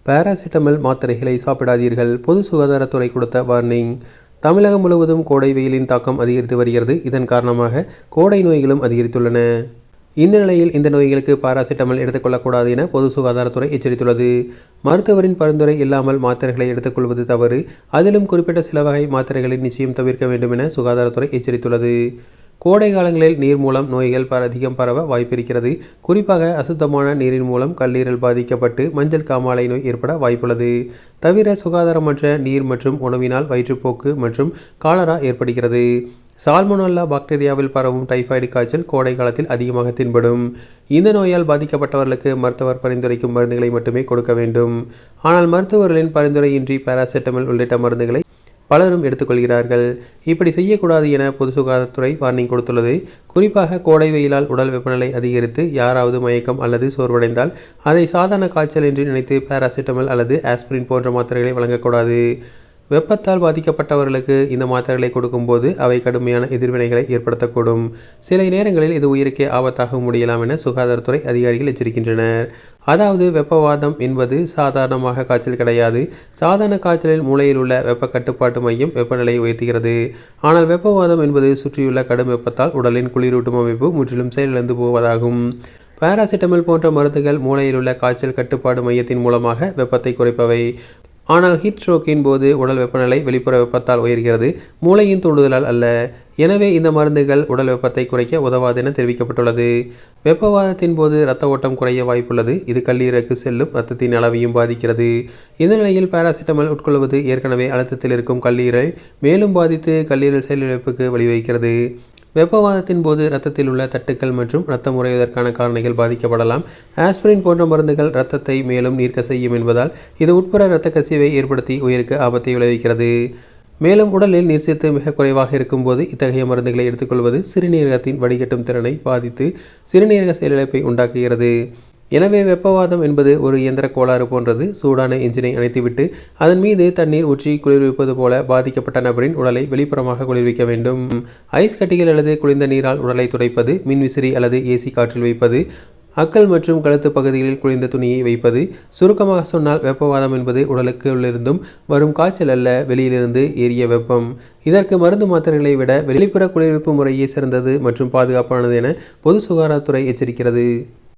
Paracetamol மாத்திரைகளை சாப்பிடாதீர்கள். பொது சுகாதாரத்துறை கொடுத்த வார்னிங். தமிழகம் முழுவதும் கோடை வெயிலின் தாக்கம் அதிகரித்து வருகிறது. இதன் காரணமாக கோடை நோய்களும் அதிகரித்துள்ளன. இந்த நிலையில் இந்த நோய்களுக்கு பாராசிட்டமல் எடுத்துக்கொள்ளக்கூடாது என பொது சுகாதாரத்துறை எச்சரித்துள்ளது. மருத்துவரின் பரிந்துரை இல்லாமல் மாத்திரைகளை எடுத்துக்கொள்வது தவறு. அதிலும் குறிப்பிட்ட சில வகை மாத்திரைகளை நிச்சயம் தவிர்க்க வேண்டும் என சுகாதாரத்துறை எச்சரித்துள்ளது. கோடை காலங்களில் நீர் மூலம் நோய்கள் அதிகம் பரவ வாய்ப்பிருக்கிறது. குறிப்பாக அசுத்தமான நீரின் மூலம் கல்லீரல் பாதிக்கப்பட்டு மஞ்சள் காமாலை நோய் ஏற்பட வாய்ப்புள்ளது. தவிர சுகாதாரமற்ற நீர் மற்றும் உணவினால் வயிற்றுப்போக்கு மற்றும் காலரா ஏற்படுகிறது. சால்மோனெல்லா பாக்டீரியாவில் பரவும் டைபாய்டு காய்ச்சல் கோடை காலத்தில் அதிகமாக தென்படும். இந்த நோயால் பாதிக்கப்பட்டவர்களுக்கு மருத்துவர் பரிந்துரைக்கும் மருந்துகளை மட்டுமே கொடுக்க வேண்டும். ஆனால் மருத்துவர்களின் பரிந்துரையின்றி பாராசிட்டமல் உள்ளிட்ட மருந்துகளை பலரும் எடுத்துக்கொள்கிறார்கள். இப்படி செய்யக்கூடாது என பொது சுகாதாரத்துறை வார்னிங் கொடுத்துள்ளது. குறிப்பாக கோடை வெயிலால் உடல் வெப்பநிலை அதிகரித்து யாராவது மயக்கம் அல்லது சோர்வடைந்தால் அதை சாதாரண காய்ச்சல் என்று நினைத்து பாராசிட்டமல் அல்லது ஆஸ்பிரின் போன்ற மாத்திரைகளை வழங்கக்கூடாது. வெப்பத்தால் பாதிக்கப்பட்டவர்களுக்கு இந்த மாத்திரைகளை கொடுக்கும்போது அவை கடுமையான எதிர்வினைகளை ஏற்படுத்தக்கூடும். சில நேரங்களில் இது உயிருக்கே ஆபத்தாக முடியலாம் என சுகாதாரத்துறை அதிகாரிகள் எச்சரிக்கின்றனர். அதாவது வெப்பவாதம் என்பது சாதாரணமாக காய்ச்சல் கிடையாது. சாதாரண காய்ச்சலில் மூளையில் உள்ள வெப்ப கட்டுப்பாட்டு மையம் வெப்பநிலையை உயர்த்துகிறது. ஆனால் வெப்பவாதம் என்பது சுற்றியுள்ள கடும் வெப்பத்தால் உடலின் குளிரூட்டும் அமைப்பு முற்றிலும் செயலிழந்து போவதாகும். பாராசிட்டமல் போன்ற மருந்துகள் மூளையில் உள்ள காய்ச்சல் கட்டுப்பாடு மையத்தின் மூலமாக வெப்பத்தை குறைப்பவை. ஆனால் ஹீட் ஸ்ட்ரோக்கின் போது உடல் வெப்பநிலை வெளிப்புற வெப்பத்தால் உயர்கிறது, மூளையின் தூண்டுதலால் அல்ல. எனவே இந்த மருந்துகள் உடல் வெப்பத்தை குறைக்க உதவாது என தெரிவிக்கப்பட்டுள்ளது. வெப்பவாதத்தின் போது இரத்த ஓட்டம் குறைய வாய்ப்புள்ளது. இது கல்லீரலுக்கு செல்லும் இரத்தத்தின் அளவையும் பாதிக்கிறது. இந்த நிலையில் பாராசிட்டமல் உட்கொள்வது ஏற்கனவே அழுத்தத்தில் இருக்கும் கல்லீரலை மேலும் பாதித்து கல்லீரல் செயலிழப்புக்கு வழிவகுக்கிறது. வெப்பவாதத்தின் போது இரத்தத்தில் உள்ள தட்டுக்கள் மற்றும் இரத்தம் உறைவதற்கான காரணிகள் பாதிக்கப்படலாம். ஆஸ்பிரின் போன்ற மருந்துகள் இரத்தத்தை மேலும் நீர்க்க செய்யும் என்பதால் இது உட்புற இரத்த கசிவை ஏற்படுத்தி உயிருக்கு ஆபத்தை விளைவிக்கிறது. மேலும் உடலில் நீர்ச்சத்து மிக குறைவாக இருக்கும்போது இத்தகைய மருந்துகளை எடுத்துக்கொள்வது சிறுநீரகத்தின் வடிகட்டும் திறனை பாதித்து சிறுநீரக செயலிழப்பை உண்டாக்குகிறது. எனவே வெப்பவாதம் என்பது ஒரு இயந்திர கோளாறு போன்றது. சூடான என்ஜினை அணைத்துவிட்டு அதன் மீது தண்ணீர் ஊற்றி குளிர்விப்பது போல பாதிக்கப்பட்ட நபரின் உடலை வெளிப்புறமாக குளிர்விக்க வேண்டும். ஐஸ் கட்டிகள் அல்லது குளிர்ந்த நீரால் உடலை துடைப்பது, மின்விசிறி அல்லது ஏசி காற்றில் வைப்பது, அக்கல் மற்றும் கழுத்து பகுதிகளில் குளிர்ந்த துணியை வைப்பது. சுருக்கமாக சொன்னால் வெப்பவாதம் என்பது உடலுக்கு உள்ளிருந்தும் வரும் காய்ச்சல் அல்ல, வெளியிலிருந்து ஏறிய வெப்பம். இதற்கு மருந்து மாத்திரைகளை விட வெளிப்புற குளிர்விப்பு முறையே சிறந்தது மற்றும் பாதுகாப்பானது என பொது சுகாதாரத்துறை எச்சரிக்கிறது.